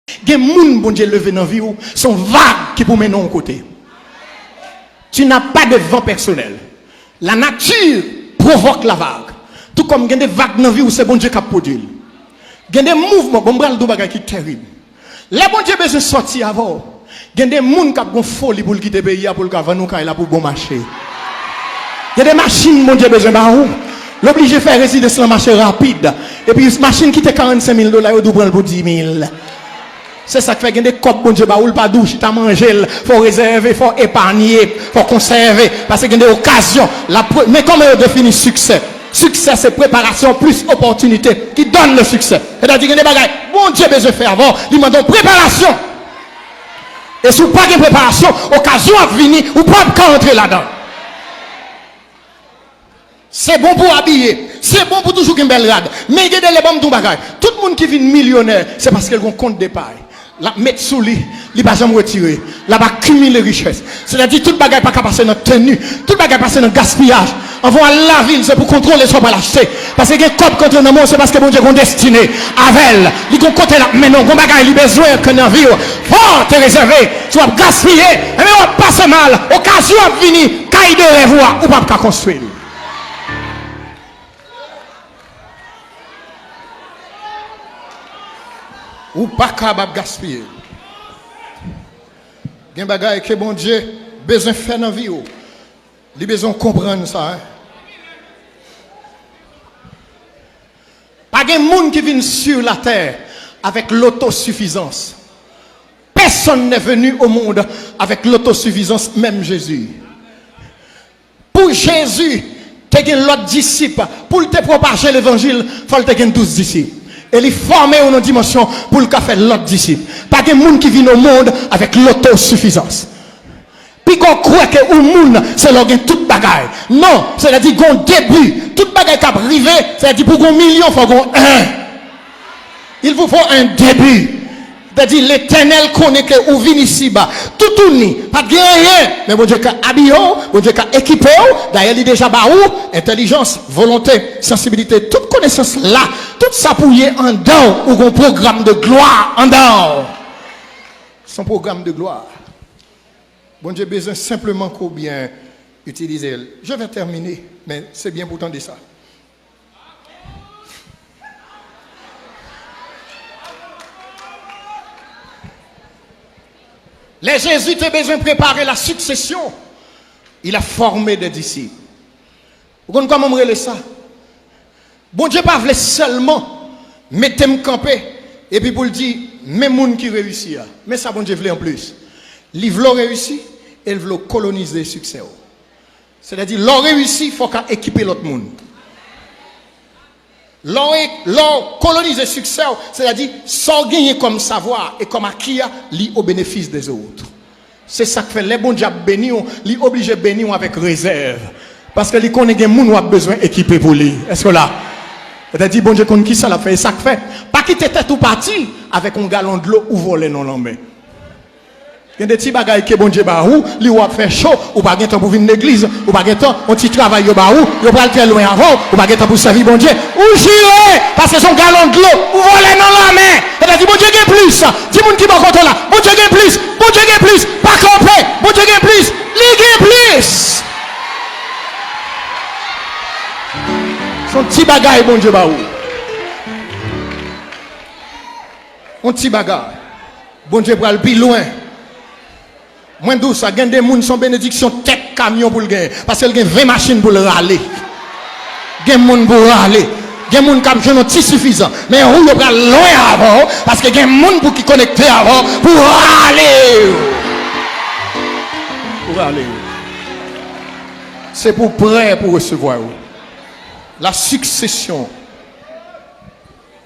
Il y a des gens bon Dieu levé dans la vie, sont vagues qui pour mener de côté. Tu n'as pas de vent personnel. La nature provoque la vague. Tout comme il y a des vagues dans la vie où c'est bon Dieu qui a produit. Il y a des mouvements, bon bral de bagage qui est terrible. Les bon Dieu besoin sortir avant. Il y a des gens qui ont folie pour quitter le pays pour le vendre quand il a pour bon marché. Il y a des machines bon Dieu besoin de l'obligé de faire résidence dans le marché rapide. Et puis, une machine qui était $45 000, il doit prendre pour 10 000. C'est ça qui fait qu'il y a des copes, bon Dieu, ou pas douche, tu as mangé, il faut réserver, il faut épargner, il faut conserver. Parce qu'il y a des occasions. Mais comment on définit succès? Succès, c'est préparation plus opportunité qui donne le succès. C'est-à-dire qu'il y a des bagages, bon Dieu, besoin de faire avant, il m'a donné préparation. Et si vous n'avez pas de préparation, occasion à venir, ou pas entrer là-dedans. C'est bon pour habiller, c'est bon pour toujours une belle rade. Mais il y a des bonnes bagages. Tout le monde qui vit millionnaire, c'est parce qu'il a un compte d'épargne. La mettre sous lui, il ne va jamais retirer. Là, va cumuler richesse. C'est-à-dire, tout bagage pas passer dans tenue, tout bagage passer dans gaspillage. On va à la ville, c'est pour contrôler, soit pas l'acheter. Parce que les copes contre le monde, c'est parce que bon Dieu est destiné. Avec, ils ont compté là, mais non, bon bagage, il a besoin que dans la vie, faut te réserver, tu vas gaspiller, mais on va passer mal, occasion à venir, caille de revoir, ou pas construire. Ou pas capable de gaspiller. Il y a des choses que bon Dieu besoin de faire dans la vie. Il a besoin de comprendre ça. Pas de monde qui vient sur la terre avec l'autosuffisance. Personne n'est venu au monde avec l'autosuffisance, même Jésus. Pour Jésus, tu as l'autre disciple. Pour te propager l'évangile, il faut que tu aies 12 disciples. Et il est formé en une dimension pour le faire l'autre disciple. Pas de monde qui vit au monde avec l'autosuffisance. Puis qu'on croit que le monde, c'est là tout bagaille. Non, c'est-à-dire qu'on début, tout bagaille qui a arrivé, c'est-à-dire pour qu'on million, il faut qu'on un. Il vous faut un début. C'est-à-dire l'éternel connaît que vous venez ici bas. Tout uni, pas de rien. Mais bon Dieu a habillé, bon Dieu a équipé. D'ailleurs, il est déjà bas où? Intelligence, volonté, sensibilité, toute connaissance là. Tout ça pour y en dedans. Ou un programme de gloire en dedans. Son programme de gloire. Bon Dieu a besoin simplement qu'on bien utiliser. Je vais terminer, mais c'est bien pourtant de ça. Les Jésus a besoin de préparer la succession. Il a formé des disciples. Vous comprenez comment on relève ça? Bon Dieu pas voulait seulement mettre me camper et puis pour le dire, même monde qui réussit. Mais ça, bon Dieu voulait en plus. Il veut réussir et il veut coloniser le succès. C'est-à-dire, l'on réussit, il faut qu'à équiper l'autre monde. L'on colonise le succès, c'est-à-dire, sans gagner comme savoir et comme acquis, li au bénéfice des autres. C'est ça que fait les bons diables bénis, li obligé bénir avec réserve. Parce que li connaît que moun a besoin d'équiper pour lui. Est-ce que là? C'est-à-dire, bon Dieu, qu'on qui ça l'a fait, ça que fait. Pas quitter tête ou parti avec un gallon de l'eau ou voler non l'homme. Il y a des petits bagages qui bon Dieu ba ou, li ou a fait chaud, ou pas de temps pour venir l'église, ou pas de temps, on petit travail ba ou, ou pas le faire loin avant, ou pas de temps pour servir bon Dieu. Ou juré, parce que son gallon de l'eau, ou voler non la main. C'est-à-dire, bon Dieu gagne plus. Dis moun qui va contre là, bon Dieu gagne plus, bon Dieu gagne plus, pas camper, bon Dieu gagne plus, li gagne plus. Son petit bagage bon Dieu ba ou. Un petit bagage. Bon Dieu pour aller plus loin. Moins douce, ça gagne des gens qui sont bénédiction tête camion pour le gagner. Parce qu'il y a 20 machines pour le râler. Il y a des gens pour râler. Il y a des gens qui ont petit suffisant. Mais on va loin avant. Parce qu'il y a des gens pour qui connecter avant. Pour râler. Pour râler. C'est pour prêt pour recevoir. La succession.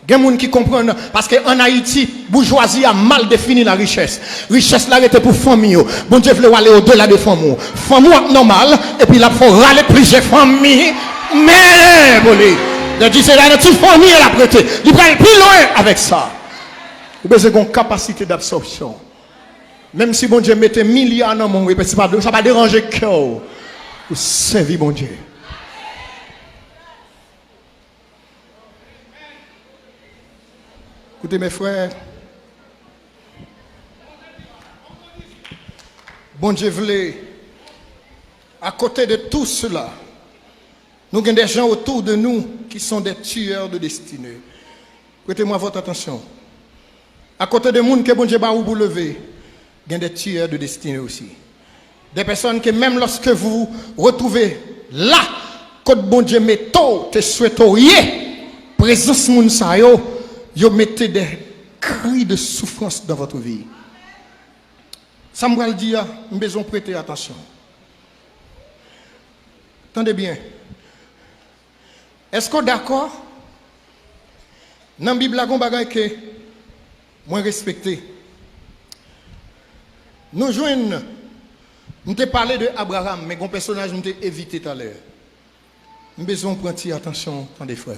Il y a des gens qui comprennent, parce qu'en Haïti, bourgeoisie a mal défini la richesse. Richesse là était pour famille. Bon Dieu voulait aller au-delà des familles. Famille normal, et puis là, il faut râler plusieurs familles. Mais, il dit c'est là, une petite famille à la prêter. Il va aller plus loin avec ça. Vous avez une capacité d'absorption. Même si bon Dieu mettait milliards dans mon monde, ça ne va pas déranger le cœur. Vous servez bon Dieu. Écoutez mes frères, Bon Dieu voulait, à côté de tout cela, nous avons des gens autour de nous qui sont des tueurs de destinée. Prêtez-moi votre attention. À côté de monde que bon Dieu va vous lever, il y a des tueurs de destinée aussi. Des personnes que même lorsque vous retrouvez là, quand bon Dieu met tôt, te souhaiteriez, présence moun sa yo, yo mettez des cris de souffrance dans votre vie. Ça me dire, nous devons prêter attention. Attendez bien. Est-ce qu'on est d'accord? Dans la Bible, il y a un bagage que moi respecté. Nous jouons, nous t'ai parlé de Abraham, mais un personnage nous t'ai évité tout à l'heure. Nous devons prendre attention, tant des frères.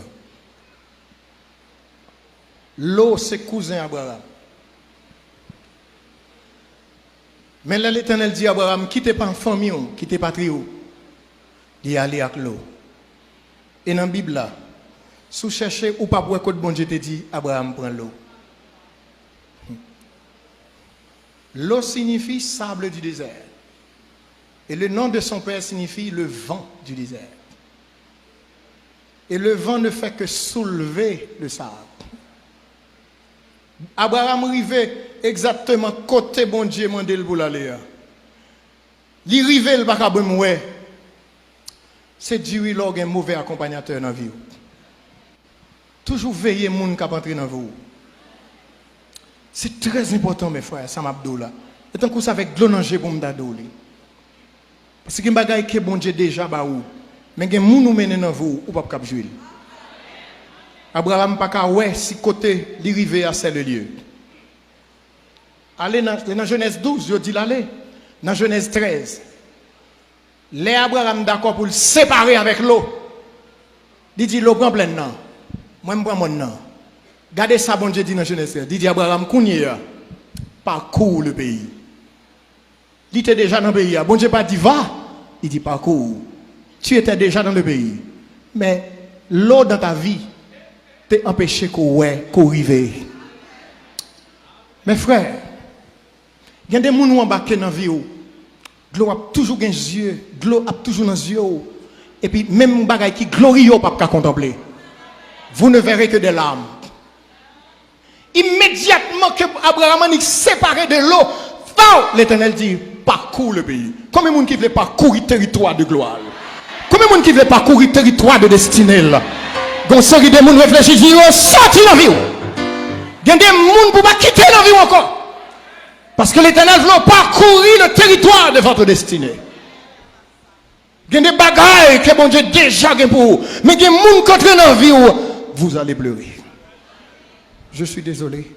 L'eau, c'est cousin Abraham. Mais là, l'Éternel dit à Abraham, quittez pas famille, quittez pas trio. Il est allé avec l'eau. Et dans la Bible, là, si vous cherchez ou pas pour que bon Dieu te dit, Abraham prend l'eau. L'eau signifie sable du désert. Et le nom de son père signifie le vent du désert. Et le vent ne fait que soulever le sable. Abraham arrivait exactement côté bon Dieu mandel pour l'aller. Il arrivait le bakabem ouais. C'est Dieu il a un mauvais accompagnateur dans la vie. Toujours veiller moun qui entrer dans vous. C'est très important mes frères, Sam Abdoula. Et tant que ça avec de l'onanger pour me dadoli. Parce que bagay que bon Dieu déjà ba ou. Mais gen moun ou mène dans vous ou pas cap jouer. Abraham pas ka ouais si côté li rivé à c'est le lieu. Allez dans Genèse 12, je dis l'aller. Dans Genèse 13. Les Abraham d'accord pour le séparer avec l'eau. Il dit l'eau prend plein non. Moi je prends mon nom. Regardez ça bon Dieu dit dans Genèse 13. Il dit Abraham kounye parcours le pays. Il était déjà dans le pays. Bon Dieu pas dit va, il dit parcours. Tu étais déjà dans le pays. Mais l'eau dans ta vie t'es empêché qu'on arrive. Mes frères, il y a des gens qui ont embarqué dans la vie. L'eau a toujours des yeux, l'eau a toujours dans les yeux. Et puis même bagaille qui glorieux pas qu'à contempler. Vous ne verrez que des larmes. Immédiatement que Abraham est séparé de l'eau, l'Éternel dit parcours le pays. Combien de gens qui veulent parcourir le territoire de gloire? Combien de gens qui veulent parcourir le territoire de destinée? Donc, ceux qui ont réfléchi, ils ont sorti dans la vie. Il y a des gens qui ne peuvent pas quitter la vie encore. Parce que l'Éternel veut parcourir le territoire de votre destinée. Il y a des bagailles que bon Dieu déjà pour vous. Mais il y a des gens qui entrent dans la vie où vous allez pleurer. Je suis désolé.